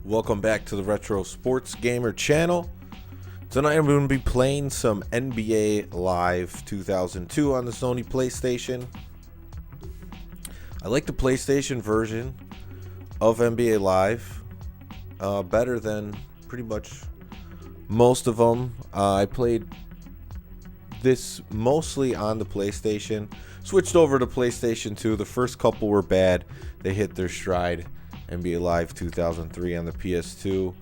Welcome back to the Retro Sports Gamer channel. Tonight I'm going to be playing some NBA Live 2002 on the Sony PlayStation. I like the PlayStation version of NBA Live better than pretty much most of them. I played this mostly on the PlayStation. Switched over to PlayStation 2. The first couple were bad. They hit their stride. NBA Live 2003 on the PS2.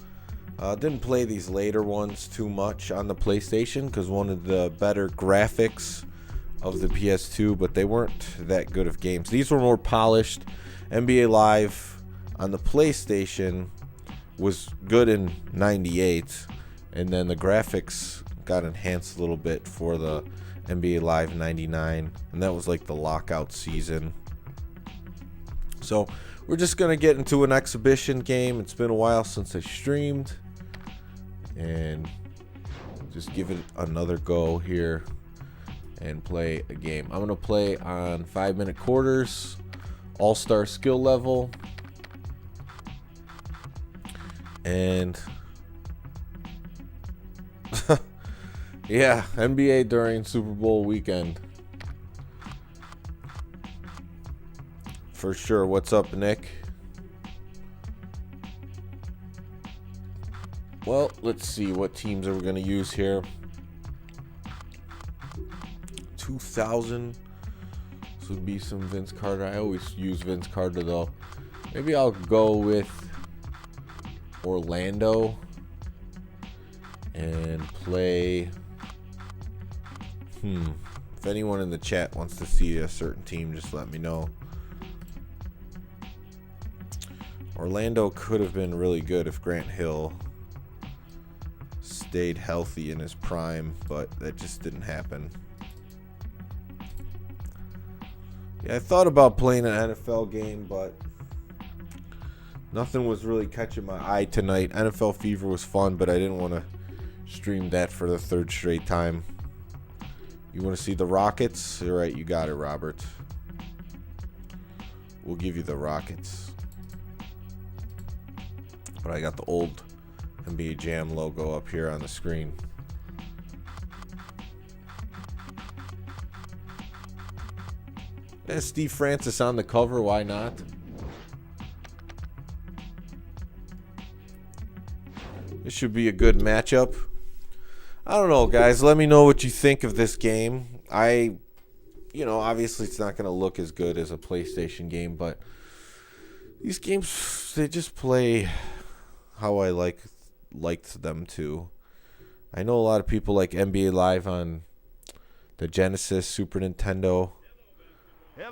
Didn't play these later ones too much on the PlayStation because one of the better graphics of the PS2, but they weren't that good of games. These were more polished. NBA Live on the PlayStation was good in '98, and then the graphics got enhanced a little bit for the NBA Live '99, and that was like the lockout season. So we're just going to get into an exhibition game. It's been a while since I streamed, and just give it another go here and play a game. I'm going to play on 5-minute quarters, all-star skill level, and yeah, NBA during Super Bowl weekend. For sure. What's up, Nick? Well, let's see what teams are we going to use here. 2000. This would be some Vince Carter. I always use Vince Carter, though. Maybe I'll go with Orlando and play. If anyone in the chat wants to see a certain team, just let me know. Orlando could have been really good if Grant Hill stayed healthy in his prime, but that just didn't happen. Yeah, I thought about playing an NFL game, but nothing was really catching my eye tonight. NFL Fever was fun, but I didn't want to stream that for the third straight time. You want to see the Rockets? All right, you got it, Robert. We'll give you the Rockets. But I got the old NBA Jam logo up here on the screen. And Steve Francis on the cover, why not? This should be a good matchup. I don't know, guys. Let me know what you think of this game. Obviously it's not going to look as good as a PlayStation game, but these games, they just play how I liked them to. I know a lot of people like NBA Live on the Genesis, Super Nintendo,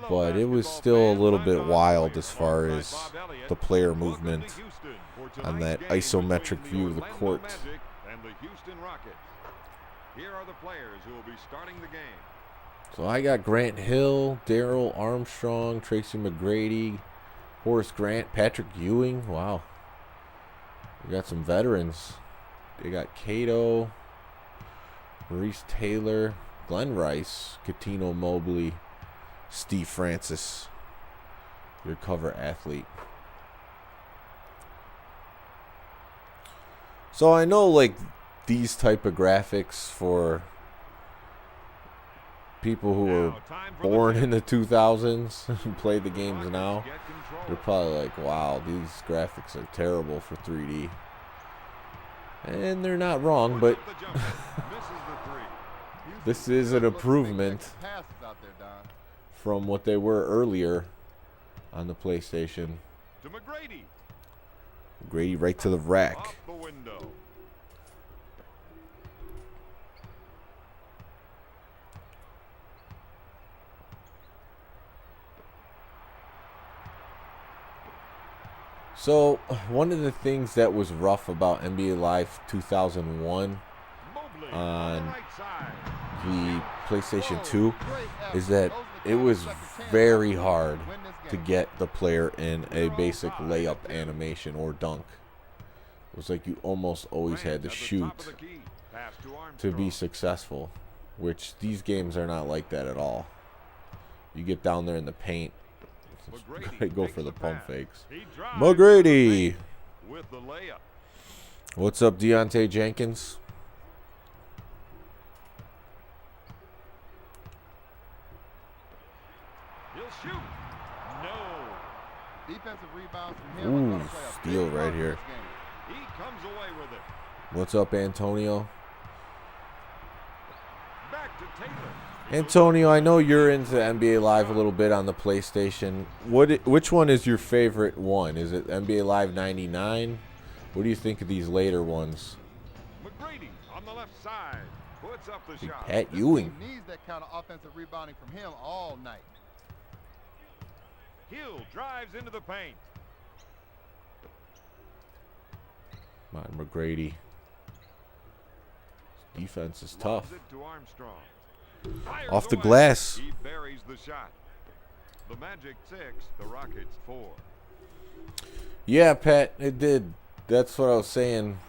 but it was still a little bit wild as far as the player movement on that isometric view of the court. Here are the players who will be starting the game. So I got Grant Hill, Daryl Armstrong, Tracy McGrady, Horace Grant, Patrick Ewing. Wow. We got some veterans. They got Cato, Maurice Taylor, Glenn Rice, Catino Mobley, Steve Francis, your cover athlete. So I know these type of graphics for people who were born in the 2000s and play the games now, they're probably like, wow, these graphics are terrible for 3D. And they're not wrong, but this is an improvement from what they were earlier on the PlayStation. McGrady right to the rack. So, one of the things that was rough about NBA Live 2001 on the PlayStation 2 is that it was very hard to get the player in a basic layup animation or dunk. It was like you almost always had to shoot to be successful, which these games are not like that at all. You get down there in the paint, go for the pump fakes. McGrady with the layup. What's up, Deontay Jenkins? He'll shoot. No. Defensive rebounds from him. Ooh, steal right here. He comes away with it. What's up, Antonio? Back to Taylor. Antonio, I know you're into NBA Live a little bit on the PlayStation. Which one is your favorite one? Is it NBA Live 99? What do you think of these later ones? McGrady on the left side puts up the shot. Pat Ewing. He needs that kind of offensive rebounding from him all night. Hill drives into the paint. Come on, McGrady. Defense is tough. Lobs it to Armstrong. Off the Fires glass. away. He buries the shot. The Magic 6, the Rockets 4. Yeah, Pat, it did. That's what I was saying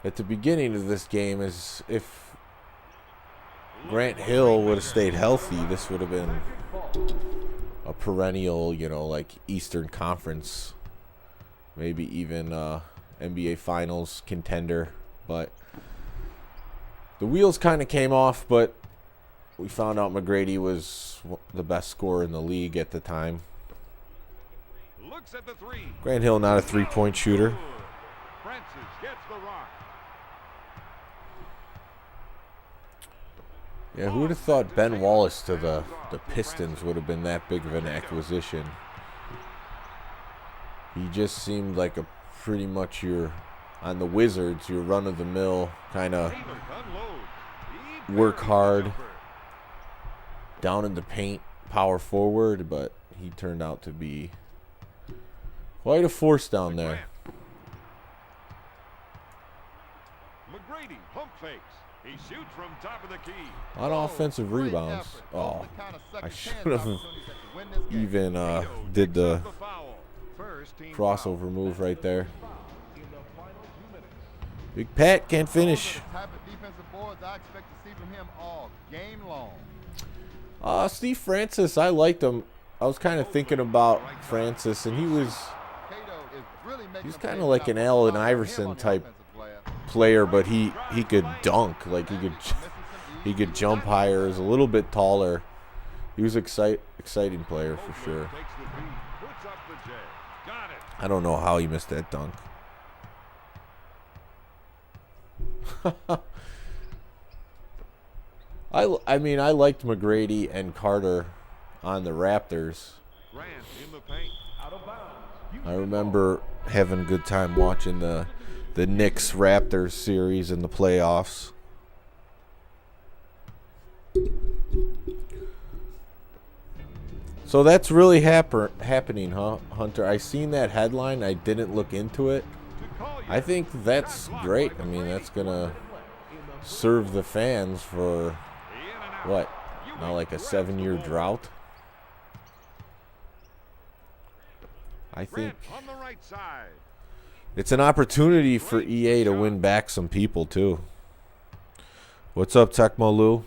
at the beginning of this game, is if Grant Hill would have stayed healthy, this would have been a perennial, like Eastern Conference, maybe even NBA Finals contender. But the wheels kind of came off, but we found out McGrady was the best scorer in the league at the time. Looks at the three. Grant Hill not a three-point shooter. Francis gets the rock. Yeah, who would have thought Ben Wallace to the Pistons would have been that big of an acquisition? He just seemed like a pretty much on the Wizards, your run-of-the-mill kind of work hard, down in the paint, power forward, but he turned out to be quite a force down there. McGrady pump fakes. He shoots from top of the key. On offensive rebounds. Oh, I should have even did the crossover move right there. Big Pat can't finish. Type of defensive boards I expect to see from him all game long. Steve Francis, I liked him. I was kind of thinking about Francis, and he's kind of like an Allen Iverson type player, but he could dunk. Like he could jump higher. Is a little bit taller. He was exciting player for sure. I don't know how he missed that dunk. I mean, I liked McGrady and Carter on the Raptors. I remember having a good time watching the Knicks Raptors series in the playoffs. So that's really happening, huh, Hunter? I seen that headline. I didn't look into it. I think that's great. I mean, that's going to serve the fans for, what, now like a 7-year drought? I think it's an opportunity for EA to win back some people, too. What's up, Tecmo Lou?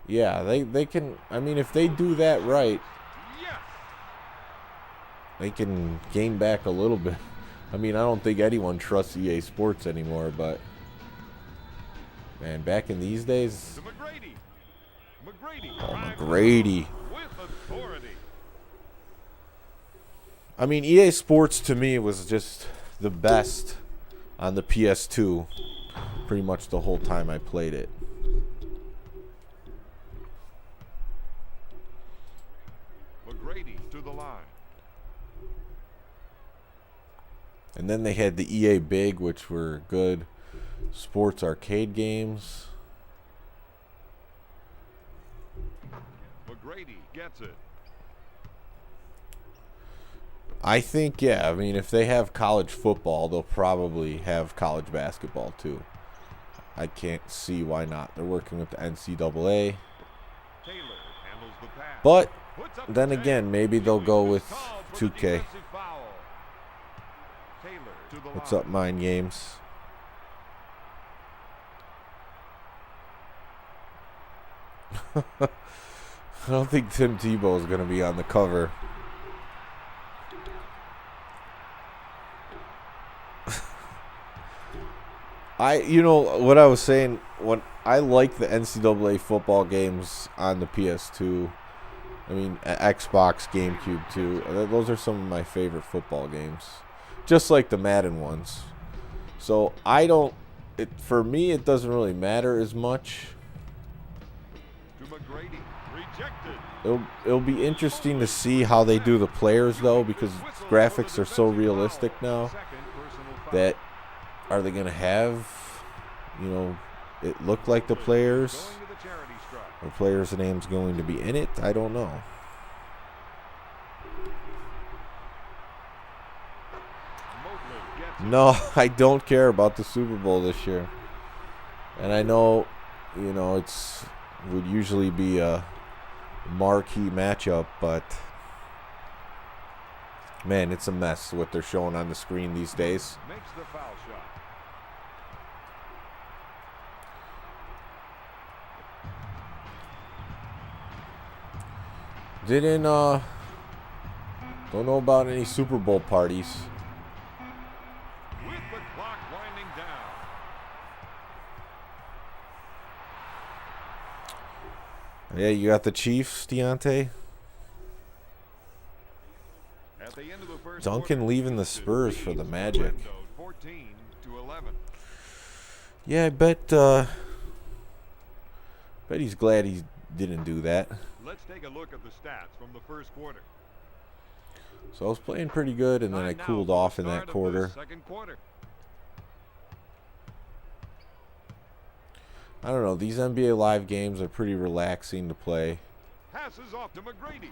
Yeah, they can, I mean, if they do that right, they can gain back a little bit. I mean, I don't think anyone trusts EA Sports anymore, but man, back in these days, oh, McGrady. I mean, EA Sports to me was just the best on the PS2 pretty much the whole time I played it. McGrady to the line. And then they had the EA Big, which were good sports arcade games. McGrady gets it. I think, yeah, I mean, if they have college football, they'll probably have college basketball, too. I can't see why not. They're working with the NCAA. But then again, maybe they'll go with 2K. What's up, Mind Games? I don't think Tim Tebow is going to be on the cover. You know what I was saying, when I like the NCAA football games on the PS2. I mean, Xbox, GameCube too. Those are some of my favorite football games, just like the Madden ones. So I don't. For me, it doesn't really matter as much. To McGrady. Rejected. It'll be interesting to see how they do the players though, because graphics are so realistic now. That are they gonna have, it look like the players? Or players' names going to be in it? I don't know. No, I don't care about the Super Bowl this year. And I know, it's would usually be a marquee matchup, but man, it's a mess what they're showing on the screen these days. Makes the foul shot. Don't know about any Super Bowl parties. With the clock winding down. Yeah, you got the Chiefs, Deontay. At the end of the first Duncan quarter, leaving the Spurs for the Magic. 14-11. Yeah, I bet he's glad he didn't do that. Let's take a look at the stats from the first quarter. So I was playing pretty good, and then I Time now cooled for the off in start that of the quarter. Second quarter. I don't know. These NBA Live games are pretty relaxing to play. Passes off to McGrady.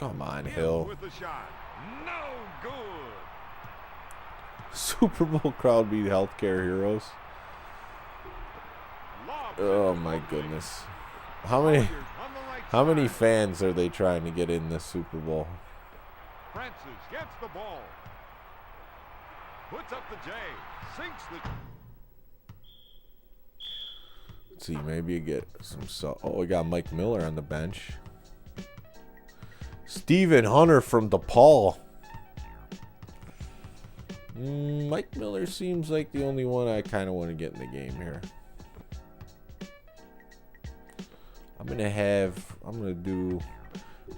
Come on, Hill Hill. with the shot. No good. Super Bowl crowd be healthcare heroes. Lob Oh to my Humphries. goodness. How many Warriors on the right how many side. fans are they trying to get in this Super Bowl? Francis gets the ball. Puts up the J. Sinks the... Let's see, maybe you get some. Oh, we got Mike Miller on the bench. Steven Hunter from DePaul. Mike Miller seems like the only one I kind of want to get in the game here. I'm gonna do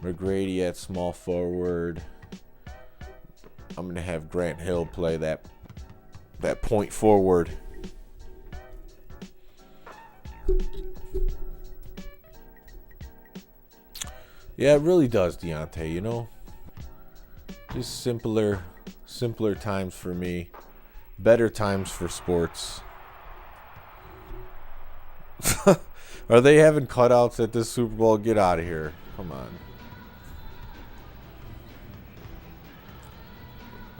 McGrady at small forward. I'm gonna have Grant Hill play that point forward. Yeah, it really does, Deontay, Just simpler times for me. Better times for sports. Are they having cutouts at this Super Bowl? Get out of here. Come on.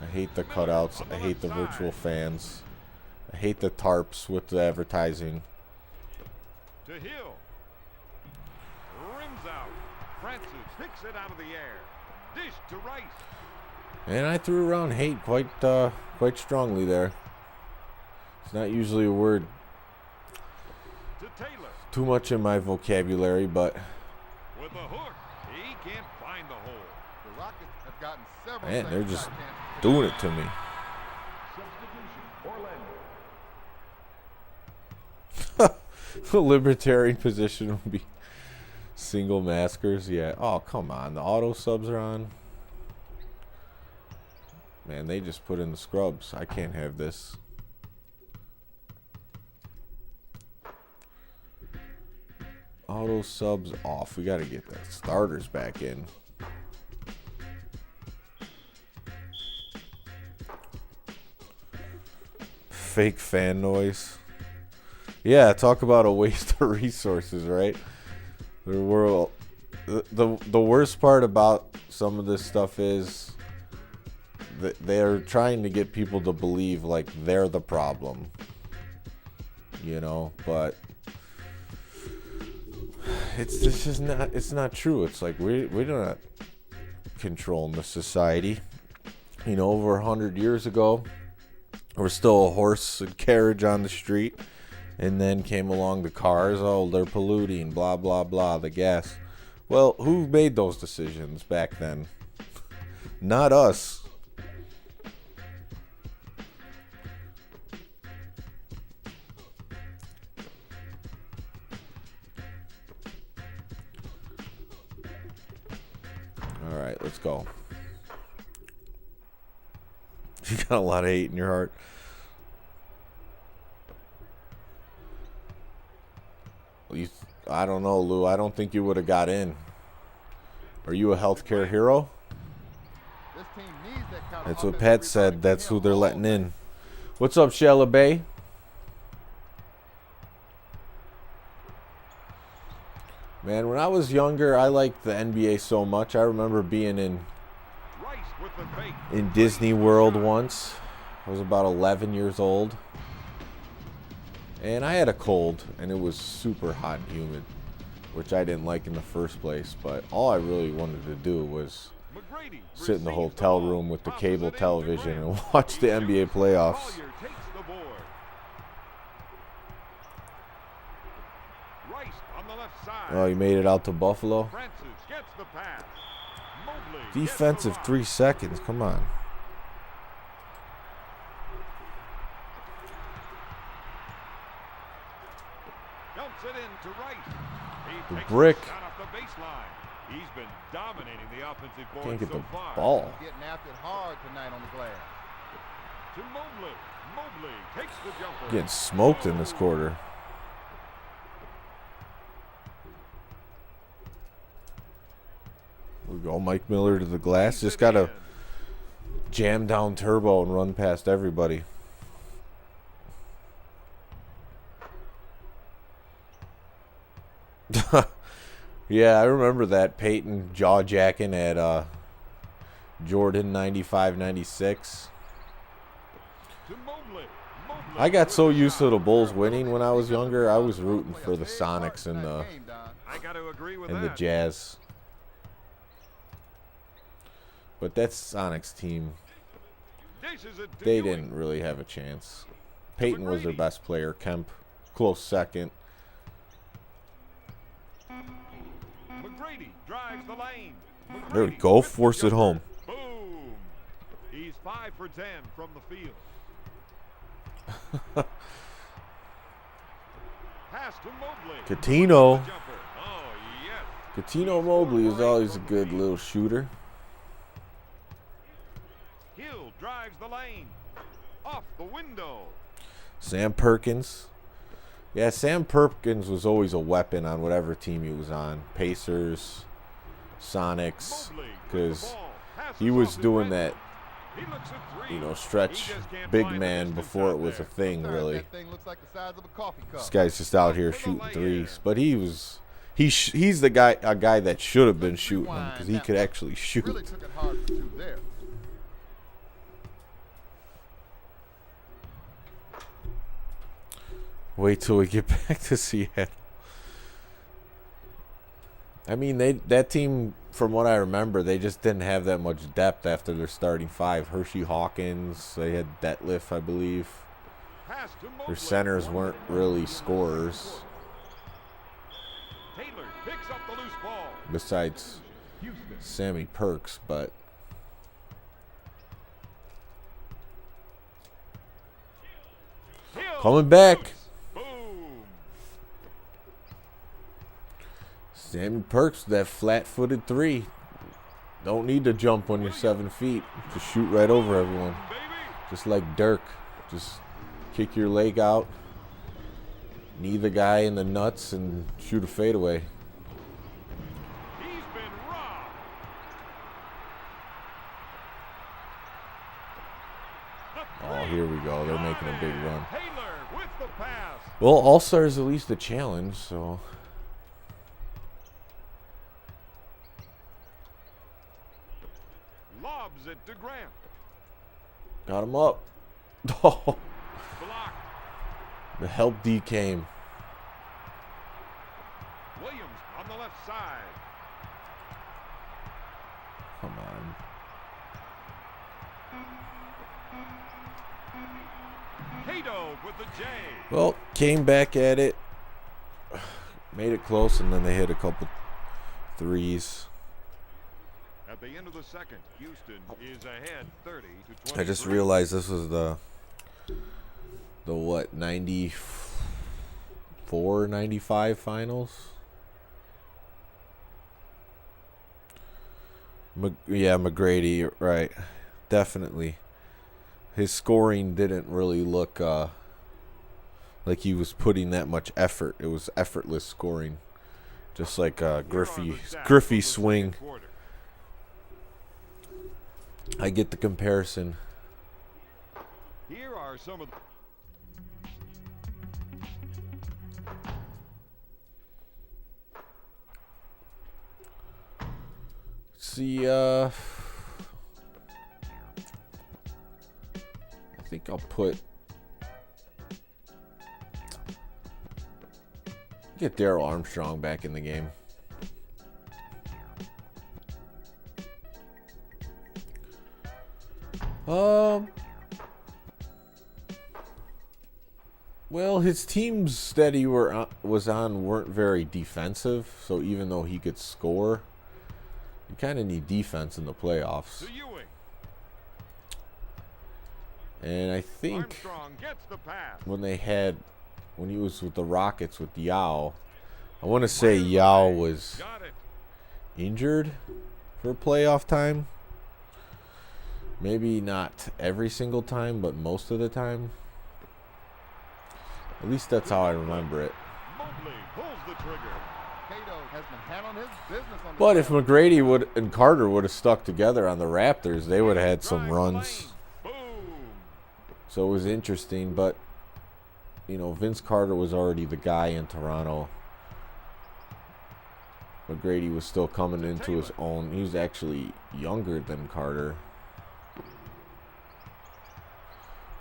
I hate the cutouts. I hate the virtual fans. I hate the tarps with the advertising. To Hill. Rims out. Francis picks it out of the air. Dish to Rice. And I threw around hate quite strongly there. It's not usually a word To Taylor. too much in my vocabulary, but With a hook. He can't find the hole. The Rockets have gotten several man, they're second just shot chances. doing it to me. The libertarian position would be single maskers. Yeah. Oh, come on. The auto subs are on. Man, they just put in the scrubs. I can't have this. Auto subs off. We got to get the starters back in. Fake fan noise. Yeah, talk about a waste of resources, right? The world. The worst part about some of this stuff is that they're trying to get people to believe like they're the problem. But it's just not. It's not true. It's like we're not controlling the society. Over 100 years ago, there was still a horse and carriage on the street, and then came along the cars. Oh, they're polluting. Blah blah blah. The gas. Well, who made those decisions back then? Not us. right, let's go. You got a lot of hate in your heart. I don't know, Lou. I don't think you would have got in. Are you a healthcare hero? This team needs that kind of That's what offensive Pat said. rebounding That's from who him they're all letting day. in. What's up, Shella Bay? Man, when I was younger, I liked the NBA so much. I remember being in Disney World once. I was about 11 years old. And I had a cold, and it was super hot and humid, which I didn't like in the first place. But all I really wanted to do was sit in the hotel room with the cable television and watch the NBA playoffs. Oh, you made it out to Buffalo? Defensive 3 seconds. Come on. The brick. He's been dominating the offensive board Can't get so the far. ball. Getting after it hard tonight on the glass. To Mobley. Mobley takes the jumper. Getting smoked in this quarter. We go Mike Miller to the glass. Just got to jam down turbo and run past everybody. Yeah, I remember that Peyton jaw jacking at Jordan 95-96. I got so used to the Bulls winning when I was younger. I was rooting for the Sonics and the Jazz. But that Sonics team, they didn't really have a chance. Peyton was their best player. Kemp, close second. Drives the lane. There we go. Force it home. Boom. He's 5 for 10 from the field. Pass to Mobley. Coutinho. Oh, yes. Coutinho Mobley is always a good little shooter. Hill drives the lane. Off the window. Sam Perkins. Yeah, Sam Perkins was always a weapon on whatever team he was on. Pacers, Sonics, because he was doing that, you know, stretch big man before it was a thing, really. That thing looks like the size of a coffee cup. This guy's just out here shooting threes, but he's the guy, a guy that should have been shooting them because he could actually shoot. Really took it hard to shoot there. Wait till we get back to Seattle. I mean, that team, from what I remember, they just didn't have that much depth after their starting 5. Hershey Hawkins, they had Detlef, I believe. Their centers weren't really scorers. Taylor picks up the loose ball. Besides Sammy Perks, but coming back. Sammy Perks, that flat-footed 3. Don't need to jump when you're 7 feet. Just shoot right over everyone. Just like Dirk. Just kick your leg out, knee the guy in the nuts, and shoot a fadeaway. He's been robbed. Oh, here we go. They're making a big run. Taylor with the pass. Well, All-Star is at least a challenge, so... Lobs it to Grant. Got him up. Oh, Blocked. the help D came. Williams on the left side. Come on. Cato with the J. Well, came back at it. Made it close, and then they hit a couple threes. At the end of the second, Houston is ahead 30-23. I just realized this was the what, 94, 95 finals? Yeah, McGrady, right. Definitely. His scoring didn't really look like he was putting that much effort. It was effortless scoring. Just like Griffey's swing. I get the comparison. Here are some of the See, I think I'll get Darrell Armstrong back in the game. Well, his teams that he was on weren't very defensive, so even though he could score, you kind of need defense in the playoffs. And I think when he was with the Rockets with Yao, I want to say Yao was injured for playoff time. Maybe not every single time, but most of the time. At least that's how I remember it. But if McGrady and Carter would have stuck together on the Raptors, they would have had some runs. So it was interesting, but Vince Carter was already the guy in Toronto. McGrady was still coming into his own. He was actually younger than Carter,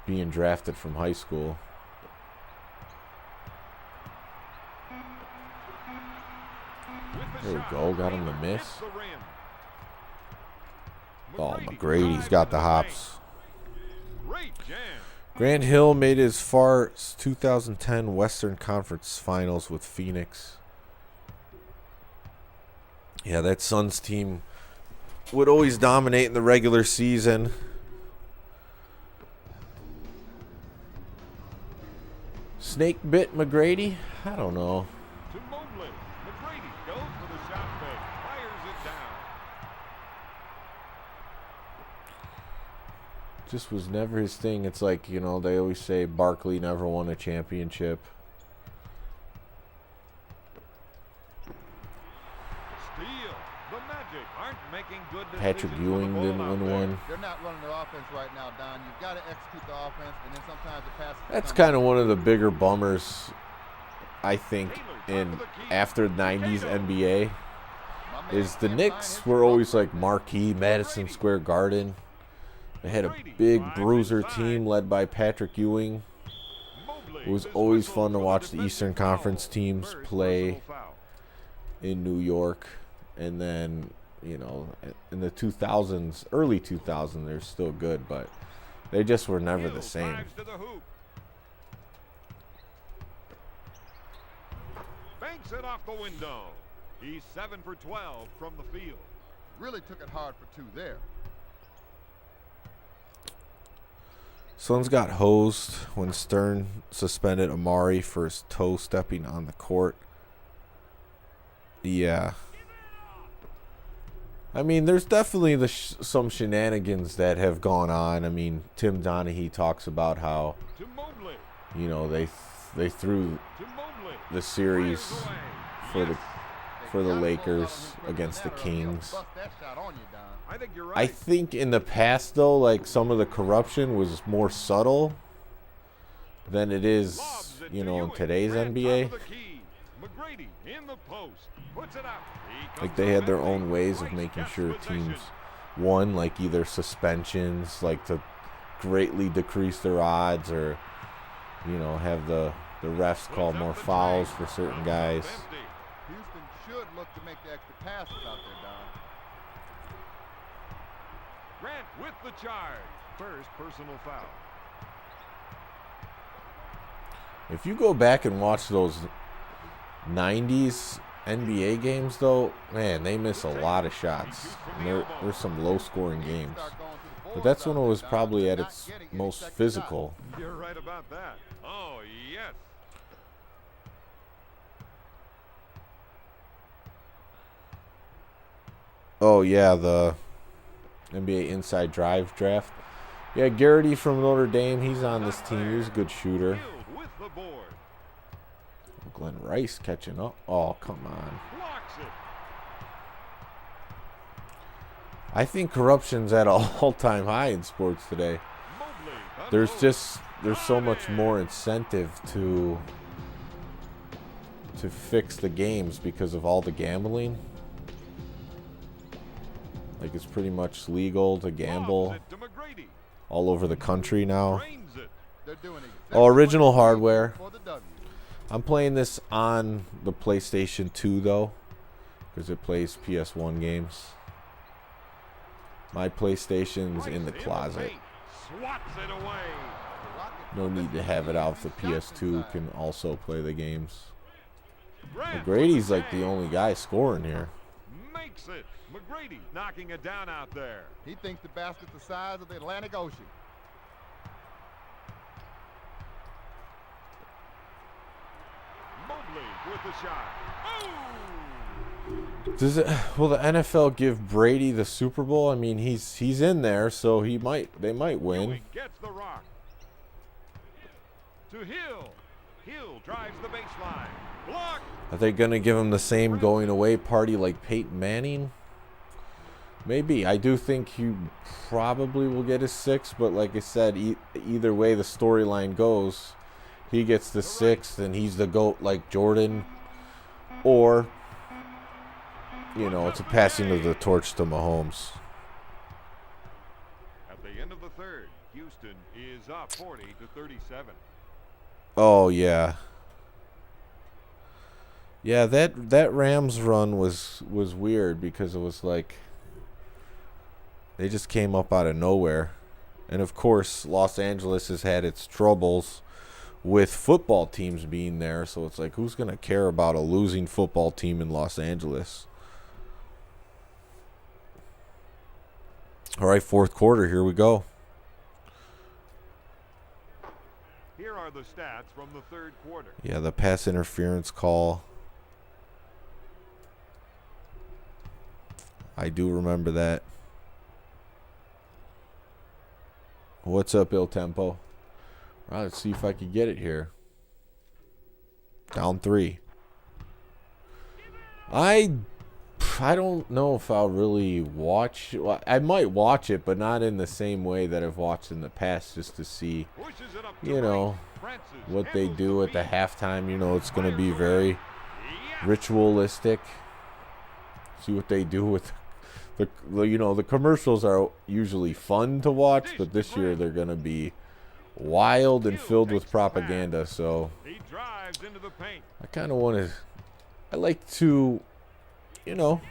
being drafted from high school. There we go. Got him to miss. Oh, McGrady's got the hops. Grant Hill made his far 2010 Western Conference Finals with Phoenix. Yeah, that Suns team would always dominate in the regular season. Snake bit McGrady? I don't know. Just was never his thing. It's like, they always say Barkley never won a championship. Patrick Ewing didn't win one. They're not running their offense right now, Don. You've got to execute the offense, and then sometimes the passes. That's kind of one of the bigger bummers, I think, after 90s NBA, is the Knicks were always like marquee, Madison Square Garden. They had a big bruiser team led by Patrick Ewing. It was always fun to watch the Eastern Conference teams play in New York. And then, in the 2000s, early 2000s, they're still good, but they just were never the same. Banks it off the window. He's 7 for 12 from the field. Really took it hard for two there. Suns got hosed when Stern suspended Amari for his toe stepping on the court. Yeah. I mean, there's definitely some shenanigans that have gone on. I mean, Tim Donaghy talks about how, they threw the series for the Lakers against the Kings. I think in the past, though, like some of the corruption was more subtle than it is, in today's NBA. Like they had their own ways of making sure teams won, like either suspensions, like to greatly decrease their odds, or have the refs call more fouls for certain guys. Houston should look to make the extra passes out there, Don. Grant with the charge. First personal foul. If you go back and watch those 90s NBA games, though, man, they miss a lot of shots. There's some low-scoring games. But that's when it was probably at its most physical. You're right about that. Oh, yes. Oh, yeah, NBA Inside Drive draft. Yeah, Garrity from Notre Dame. He's on this team. He's a good shooter. Hill with the board. Glenn Rice catching up. Oh, come on. Blocks it. I think corruption's at an all-time high in sports today. Mobley, There's so much more incentive to fix the games because of all the gambling. Like, it's pretty much legal to gamble lobs it to McGrady. all over the country now. Drains it. They're doing exactly Oh, original what they hardware. for the W. I'm playing this on the PlayStation 2 though, because it plays PS1 games. My PlayStation's Rice in the closet. paint. Swats it away. No need to have it out if the PS2 can also play the games. Grant McGrady's with like the bang. only guy scoring here. Makes it. McGrady knocking it down out there. He thinks the basket's the size of the Atlantic Ocean. Mobley with the shot. Oh! Will the NFL give Brady the Super Bowl? I mean, he's in there, so they might win. Ewing gets the rock. To Hill. Hill drives the baseline. Block. Are they gonna give him the same going away party like Peyton Manning? Maybe. I do think he probably will get his 6, but like I said, either way the storyline goes, he gets the 6th and he's the GOAT like Jordan, or it's a passing of the torch to Mahomes. At the end of the third, Houston is up 40-37. Oh yeah. Yeah, that Rams run was weird because it was like they just came up out of nowhere. And of course, Los Angeles has had its troubles with football teams being there, so it's like, who's going to care about a losing football team in Los Angeles? All right, fourth quarter, here we go. Here are the stats from the third quarter. Yeah, the pass interference call. I do remember that. What's up, Il Tempo? All right, let's see if I can get it here. Down 3. I don't know if I'll really watch. Well, I might watch it, but not in the same way that I've watched in the past, just to see, Pushes it up to right. Francis what they handles do the at the feed. halftime. It's going to be very Yes. ritualistic. See what they do with the commercials are usually fun to watch, but this year they're going to be wild and filled with propaganda. So He drives into the paint. I kind of want to. I like to,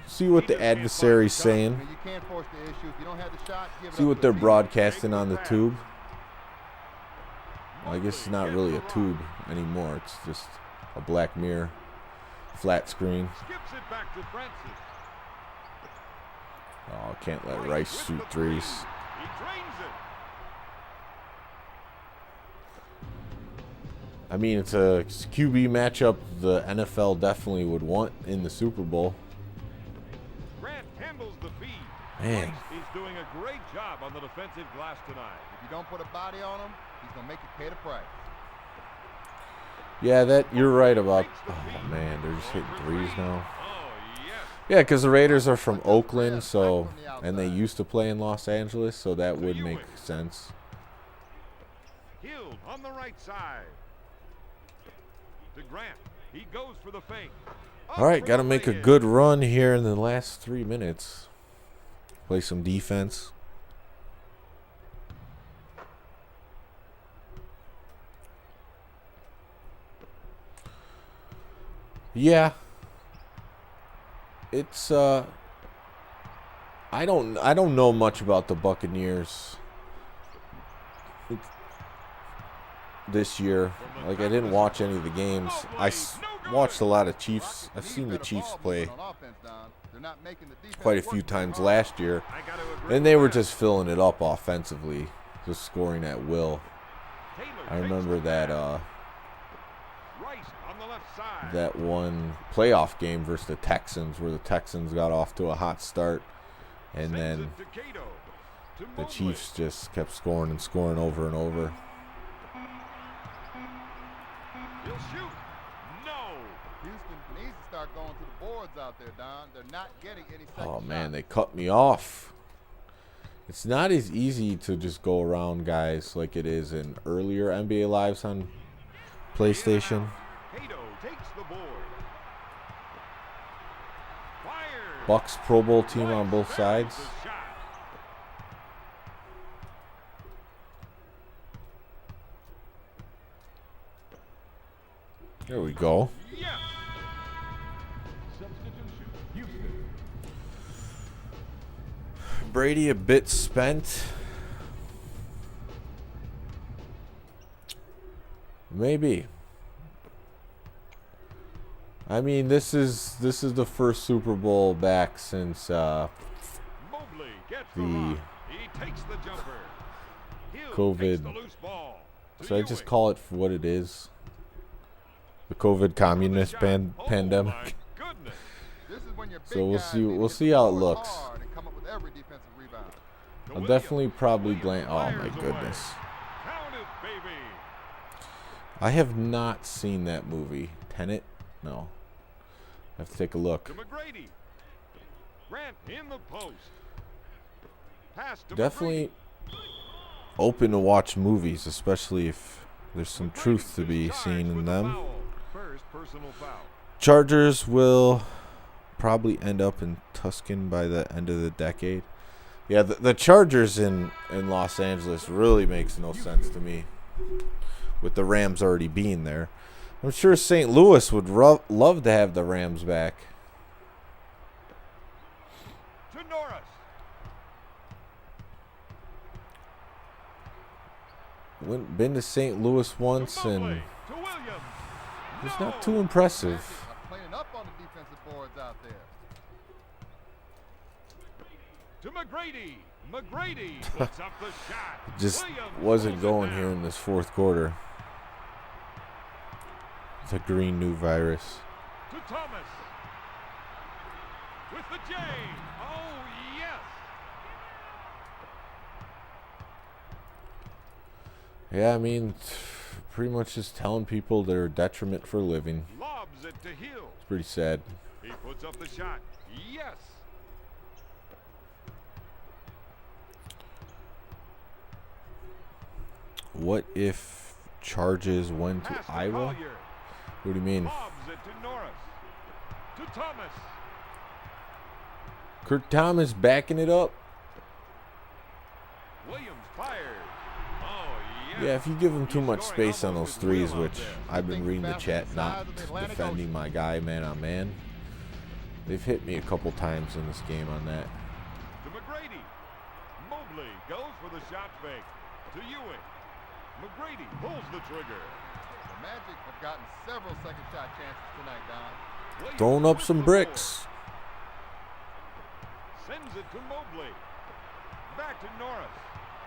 see what the adversary's I saying. mean, you can't force the issue. If you don't have the shot, give it See up what to they're the team. broadcasting on the tube. I guess it's not really a tube anymore. It's just a black mirror, flat screen. Skips it back to Francis. Oh, I can't let Rice shoot threes. He drains it. I mean, it's a QB matchup the NFL definitely would want in the Super Bowl. Grant handles the feed. Man. He's doing a great job on the defensive glass tonight. If you don't put a body on him, he's going to make you pay the price. Yeah, you're right about. Oh man, they're just hitting threes now. Oh, yes. Yeah, because the Raiders are from Oakland, and they used to play in Los Angeles, so that would make sense. Hill on the right side. To Grant. He goes for the fake. All right, got to make a good run here in the last 3 minutes. Play some defense. Yeah. It's I don't know much about the Buccaneers this year. Like, I didn't watch any of the games. Watched a lot of Chiefs. I've seen the Chiefs play quite a few times last year, and they were just filling it up offensively, just scoring at will. I remember that one playoff game versus the Texans, where the Texans got off to a hot start, and then To the Mobley. Chiefs just kept scoring and scoring over and over. He'll shoot. No. Houston needs to start going to the boards out there, Don. They're not getting any second Oh man, shots. they cut me off. It's not as easy to just go around guys like it is in earlier NBA Lives on PlayStation. Cato takes the board. Fires. Bucks Pro Bowl team on both Buries sides. the shot. There we go. Yes. Substitution. Houston. Brady a bit spent. Maybe. I mean, this is the first Super Bowl back since Mobley gets the the rock. He takes the jumper. Hill COVID. takes the loose ball. To So I just Ewing. call it for what it is. The COVID communist Shot. pandemic. My goodness. This is when your big So we'll guys see. need to We'll hit see the how it boards looks. hard and come up with every defensive rebound. To I'll Williams. definitely probably Williams glance. Oh my fires away. goodness. Count it, baby. I have not seen that movie. Tenet? No. I have to take a look. To McGrady. Grant in the post. Pass to Definitely open to watch movies, especially if there's some truth to be seen in them. First personal foul. Chargers will probably end up in Tuscan by the end of the decade. Yeah, the Chargers in Los Angeles really makes no sense to me, with the Rams already being there. I'm sure St. Louis would love to have the Rams back. To Norris. Been to St. Louis To once, Mobley. and To Williams. it's No. not too impressive. Are cleaning up on the defensive boards out there. To McGrady. McGrady puts up the shot. Just Williams wasn't pulls it going down. here in this fourth quarter. The green new virus. To Thomas. With the J. Oh, yes. Yeah, I mean, pretty much just telling people they're a detriment for a living. Lobs it to Hill. It's pretty sad. He puts up the shot. Yes. What if Charges went to Pass to Iowa? Collier. What do you mean? Lobs it to Norris. To Thomas. Kirk Thomas backing it up? Williams fired. Oh, yes. Yeah, if you give him too He's much scoring space on those almost his will threes, out which there. I've been reading the chat, not defending my guy man on man. They've hit me a couple times in this game on that. To McGrady. Mobley goes for the shot fake. To Ewing. McGrady pulls the trigger. The Magic have gotten several second shot chances tonight, Don. Williams Throwing up with some the bricks. board. Sends it to Mobley. Back to Norris.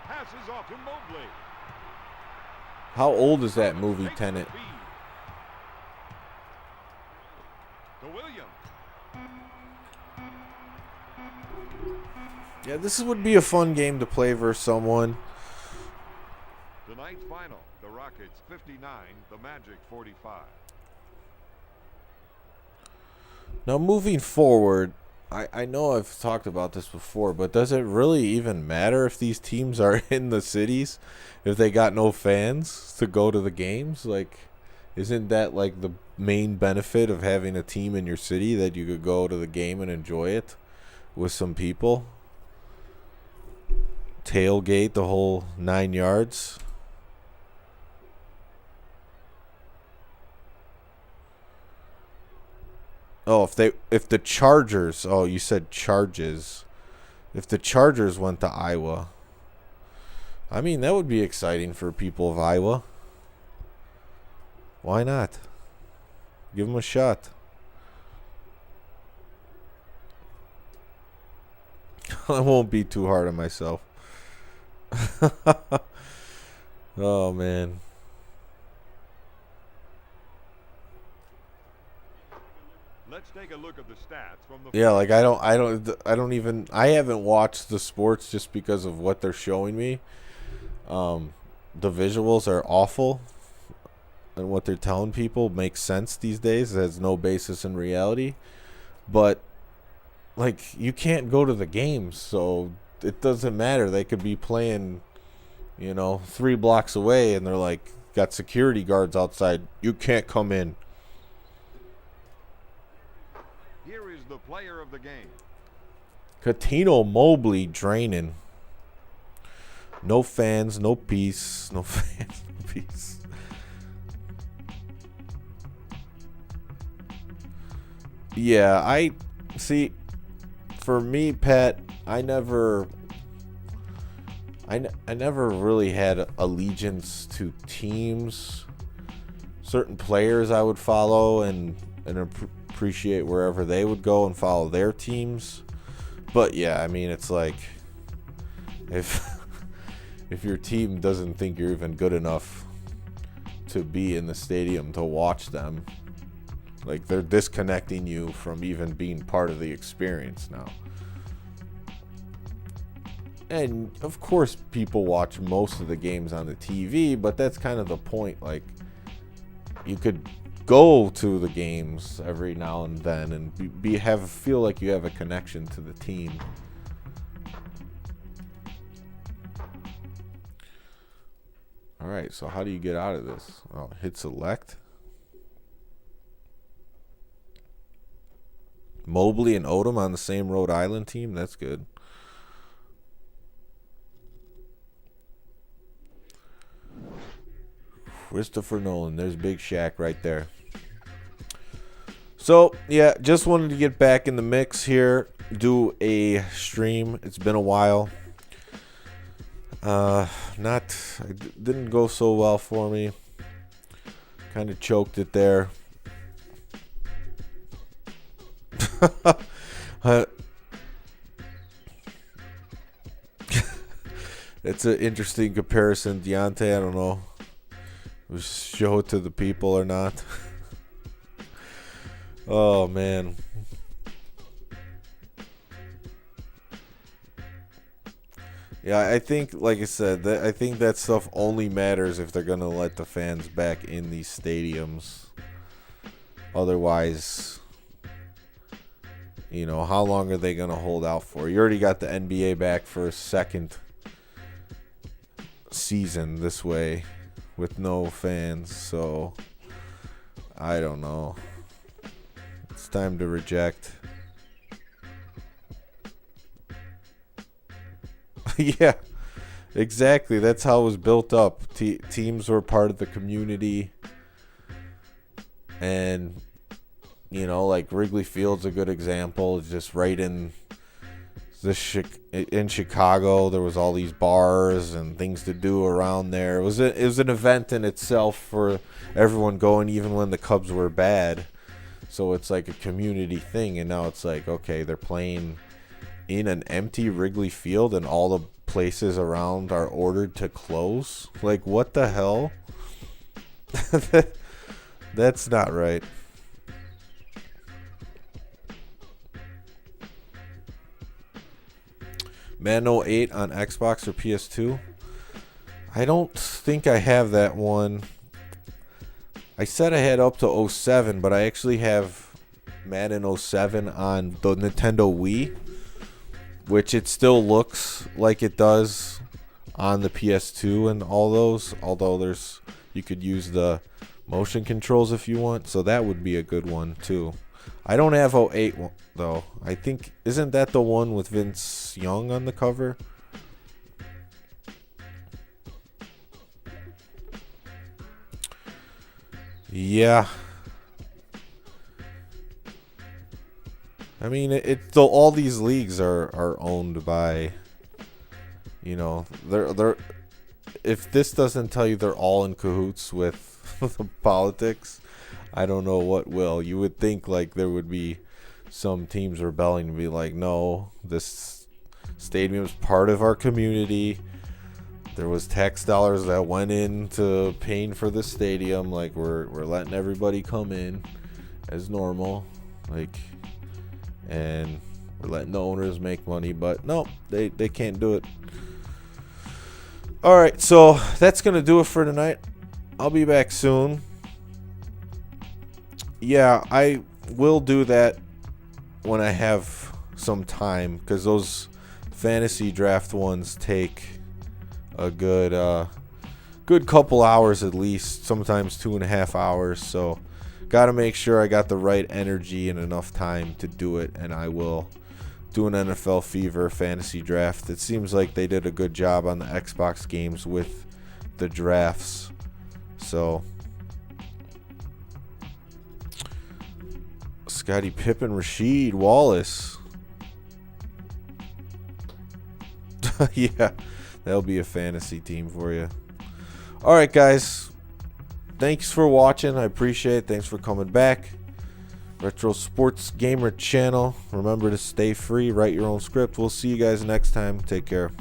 Passes off to Mobley. How old is that movie, Takes the Tenet? feed. To Williams. Yeah, this would be a fun game to play versus someone. Tonight's final. The Rockets 59, the Magic 45. Now, moving forward, I know I've talked about this before, but does it really even matter if these teams are in the cities? If they got no fans to go to the games? Like, isn't that like the main benefit of having a team in your city, that you could go to the game and enjoy it with some people? Tailgate the whole 9 yards. Oh, if the Chargers, oh, you said Charges. If the Chargers went to Iowa, I mean, that would be exciting for people of Iowa. Why not? Give them a shot. I won't be too hard on myself. Oh, man. Let's Let's take a look at the stats from the Yeah, like I haven't watched the sports just because of what they're showing me. The visuals are awful, and what they're telling people makes sense these days. It has no basis in reality. But like, you can't go to the games, so it doesn't matter. They could be playing, 3 blocks away, and they're like got security guards outside. You can't come in. Here is the player of the game. Catino Mobley draining. No fans, no peace. No fans, no peace. Yeah, I see. For me, Pat, I never really had allegiance to teams. Certain players I would follow and appreciate wherever they would go and follow their teams. But yeah, I mean, it's like if your team doesn't think you're even good enough to be in the stadium to watch them, like, they're disconnecting you from even being part of the experience now. And of course people watch most of the games on the TV, but that's kind of the point. Like, you could go to the games every now and then and feel like you have a connection to the team. All right, so how do you get out of this? Oh, hit select. Mobley and Odom on the same Rhode Island team. That's good. Christopher Nolan. There's Big Shaq right there. So, yeah, just wanted to get back in the mix here. Do a stream. It's been a while. It didn't go so well for me. Kind of choked it there. It's an interesting comparison. Deontay, I don't know. Show it to the people or not. Oh, man. Yeah, I think, like I said, I think that stuff only matters if they're going to let the fans back in these stadiums. Otherwise, how long are they going to hold out for? You already got the NBA back for a second season this way with no fans, so I don't know. It's time to reject. Yeah, exactly. That's how it was built up. Teams were part of the community. And, like Wrigley Field's a good example. Just right in Chicago, there was all these bars and things to do around there. It was an event in itself for everyone going, even when the Cubs were bad. So it's like a community thing. And now it's like, okay, they're playing in an empty Wrigley Field and all the places around are ordered to close. Like, what the hell? That's not right. Man 08 on Xbox or PS2. I don't think I have that one. I said I had up to 07, but I actually have Madden 07 on the Nintendo Wii, which it still looks like it does on the PS2 and all those, although you could use the motion controls if you want, so that would be a good one too. I don't have 08 though. I think, isn't that the one with Vince Young on the cover? Yeah. I mean, all these leagues are owned by, they're if this doesn't tell you they're all in cahoots with the politics, I don't know what will. You would think like there would be some teams rebelling to be like, no, this stadium's part of our community. There was tax dollars that went into paying for the stadium. Like, we're letting everybody come in as normal. Like, and we're letting the owners make money, but no, they can't do it. All right, so that's gonna do it for tonight. I'll be back soon. Yeah, I will do that when I have some time, because those fantasy draft ones take a good couple hours at least, sometimes 2.5 hours. So gotta make sure I got the right energy and enough time to do it, and I will do an NFL Fever fantasy draft. It seems like they did a good job on the Xbox games with the drafts. So Scottie Pippen, Rasheed Wallace. Yeah, that'll be a fantasy team for you. All right, guys. Thanks for watching. I appreciate it. Thanks for coming back. Retro Sports Gamer channel. Remember to stay free. Write your own script. We'll see you guys next time. Take care.